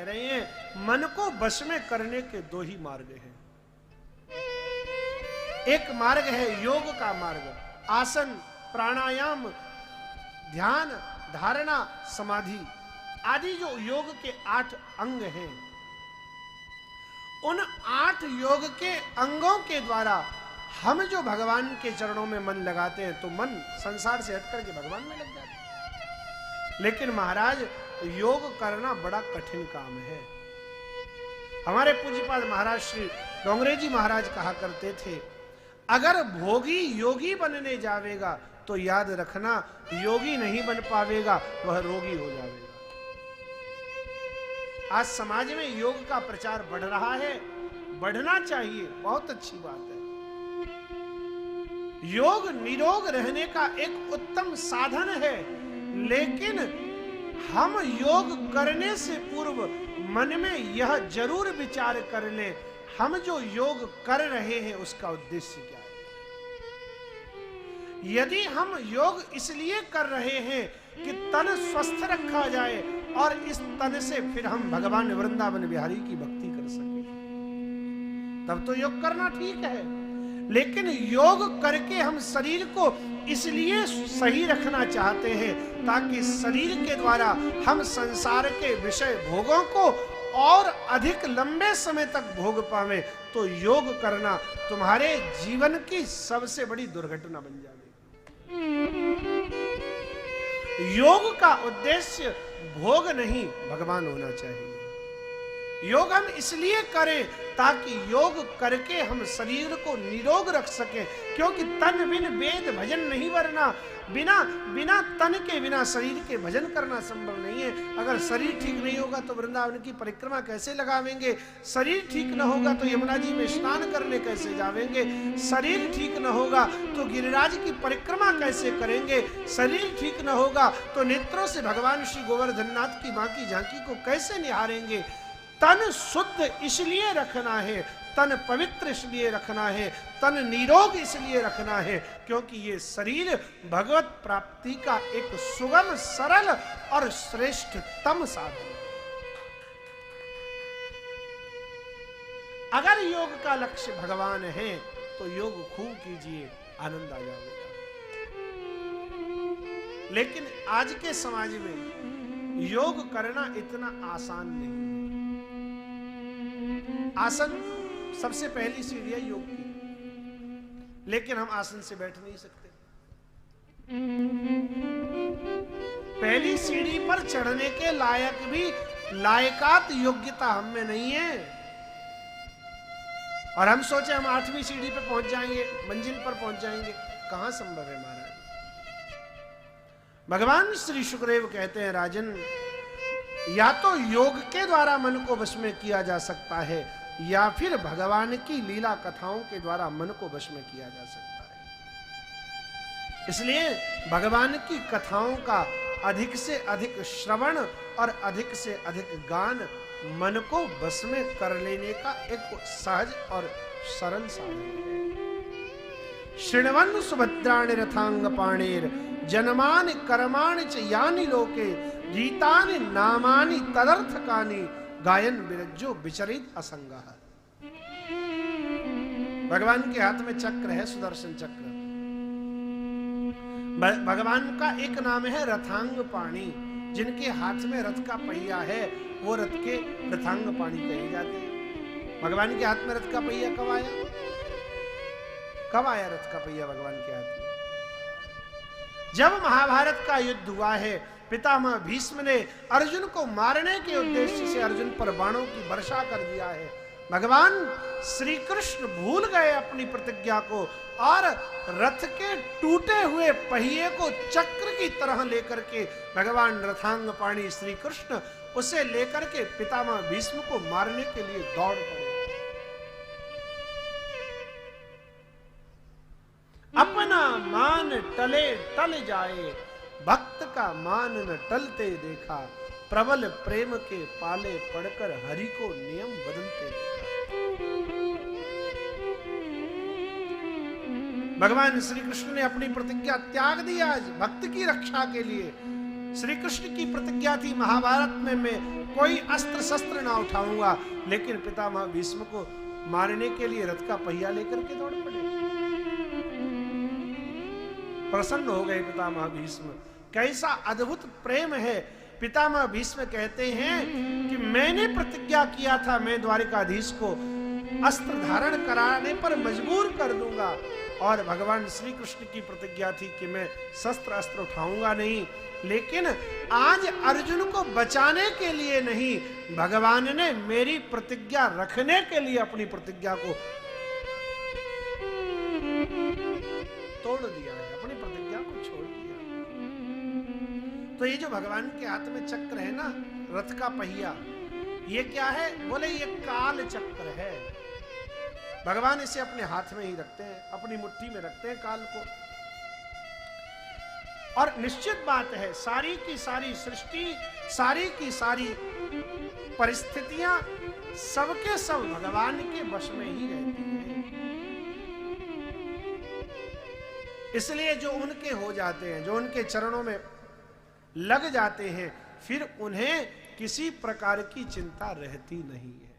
रहे हैं मन को वश में करने के दो ही मार्ग हैं। एक मार्ग है योग का मार्ग, आसन, प्राणायाम, ध्यान, धारणा, समाधि आदि जो योग के 8 अंग हैं, उन 8 योग के अंगों के द्वारा हम जो भगवान के चरणों में मन लगाते हैं तो मन संसार से हट करके भगवान में लग जाता है। लेकिन महाराज योग करना बड़ा कठिन काम है। हमारे पूज्यपाद महाराज श्री डोंगरे जी महाराज कहा करते थे, अगर भोगी योगी बनने जावेगा तो याद रखना योगी नहीं बन पावेगा, वह रोगी हो जाएगा। आज समाज में योग का प्रचार बढ़ रहा है, बढ़ना चाहिए, बहुत अच्छी बात है। योग निरोग रहने का एक उत्तम साधन है, लेकिन हम योग करने से पूर्व मन में यह जरूर विचार कर लें, हम जो योग कर रहे हैं उसका उद्देश्य क्या है। यदि हम योग इसलिए कर रहे हैं कि तन स्वस्थ रखा जाए और इस तन से फिर हम भगवान वृंदावन बिहारी की भक्ति कर सके, तब तो योग करना ठीक है। लेकिन योग करके हम शरीर को इसलिए सही रखना चाहते हैं ताकि शरीर के द्वारा हम संसार के विषय भोगों को और अधिक लंबे समय तक भोग पावे, तो योग करना तुम्हारे जीवन की सबसे बड़ी दुर्घटना बन जाएगी। योग का उद्देश्य भोग नहीं भगवान होना चाहिए। योग हम इसलिए करें ताकि योग करके हम शरीर को निरोग रख सकें, क्योंकि तन बिन वेद भजन नहीं, वरना बिना तन के बिना शरीर के भजन करना संभव नहीं है। अगर शरीर ठीक नहीं होगा तो वृंदावन की परिक्रमा कैसे लगावेंगे, शरीर ठीक न होगा तो यमुना जी में स्नान करने कैसे जावेंगे, शरीर ठीक न होगा तो गिरिराज की परिक्रमा कैसे करेंगे, शरीर ठीक न होगा तो नेत्रों से भगवान श्री गोवर्धननाथ की मां की झांकी को कैसे निहारेंगे। तन शुद्ध इसलिए रखना है, तन पवित्र इसलिए रखना है, तन निरोग इसलिए रखना है क्योंकि ये शरीर भगवत प्राप्ति का एक सुगम, सरल और श्रेष्ठतम साधन है। अगर योग का लक्ष्य भगवान है तो योग खूब कीजिए, आनंद आ जाएगा। लेकिन आज के समाज में योग करना इतना आसान नहीं है। आसन सबसे पहली सीढ़ी है योग की, लेकिन हम आसन से बैठ नहीं सकते। पहली सीढ़ी पर चढ़ने के लायक भी लायकात योग्यता हम में नहीं है, और हम सोचे हम 8वीं सीढ़ी पे पहुंच जाएंगे, मंजिल पर पहुंच जाएंगे। कहां संभव है महाराज। भगवान श्री शुकदेव कहते हैं, राजन, या तो योग के द्वारा मन को वश में किया जा सकता है या फिर भगवान की लीला कथाओं के द्वारा मन को वश में किया जा सकता है। इसलिए भगवान की कथाओं का अधिक से अधिक श्रवण और अधिक से अधिक गान मन को वश में कर लेने का एक सहज और सरल साधन है। शृण्वन् सुभद्राणि रथांग पाणेर जन्मानि कर्माणि च यानि लोके गीतानि नामानि तदर्थकानि गायन विरज्जो विचरित असंगः। भगवान के हाथ में चक्र है, सुदर्शन चक्र। भगवान का एक नाम है रथांग पाणी। जिनके हाथ में रथ का पहिया है वो रथ के रथांग पाणी कहे जाते हैं। भगवान के हाथ में रथ का पहिया कब आया? कब आया रथ का पहिया भगवान के हाथ में? जब महाभारत का युद्ध हुआ है, पितामह भीष्म ने अर्जुन को मारने के उद्देश्य से अर्जुन पर बाणों की वर्षा कर दिया है। भगवान श्री कृष्ण भूल गए अपनी प्रतिज्ञा को और रथ के टूटे हुए पहिए को चक्र की तरह लेकर के भगवान रथांग पाणी श्री कृष्ण उसे लेकर के पितामह भीष्म को मारने के लिए दौड़ पड़े। अपना मान टले टल जाए, भक्त का मान न टलते देखा, प्रबल प्रेम के पाले पड़कर हरि को नियम बदलते देखा। भगवान श्री कृष्ण ने अपनी प्रतिज्ञा त्याग दी आज भक्त की रक्षा के लिए। श्री कृष्ण की प्रतिज्ञा थी महाभारत में मैं कोई अस्त्र शस्त्र ना उठाऊंगा, लेकिन पितामह भीष्म को मारने के लिए रथ का पहिया लेकर के दौड़ पड़े। प्रसन्न हो गए पितामह भीष्म। कैसा अद्भुत प्रेम है। पितामह भीष्म कहते हैं कि मैंने प्रतिज्ञा किया था मैं द्वारिकाधीश को अस्त्र धारण कराने पर मजबूर कर दूंगा, और भगवान श्री कृष्ण की प्रतिज्ञा थी कि मैं शस्त्र अस्त्र उठाऊंगा नहीं, लेकिन आज अर्जुन को बचाने के लिए नहीं, भगवान ने मेरी प्रतिज्ञा रखने के लिए अपनी प्रतिज्ञा को तोड़ दिया है, अपनी प्रतिज्ञा को छोड़ दिया। तो ये जो भगवान के हाथ में चक्र है ना, रथ का पहिया, ये क्या है? बोले ये काल चक्र है। भगवान इसे अपने हाथ में ही रखते हैं, अपनी मुट्ठी में रखते हैं काल को। और निश्चित बात है सारी की सारी सृष्टि, सारी की सारी परिस्थितियां सबके सब भगवान के वश में ही रहती हैं। इसलिए जो उनके हो जाते हैं, जो उनके चरणों में लग जाते हैं, फिर उन्हें किसी प्रकार की चिंता रहती नहीं है।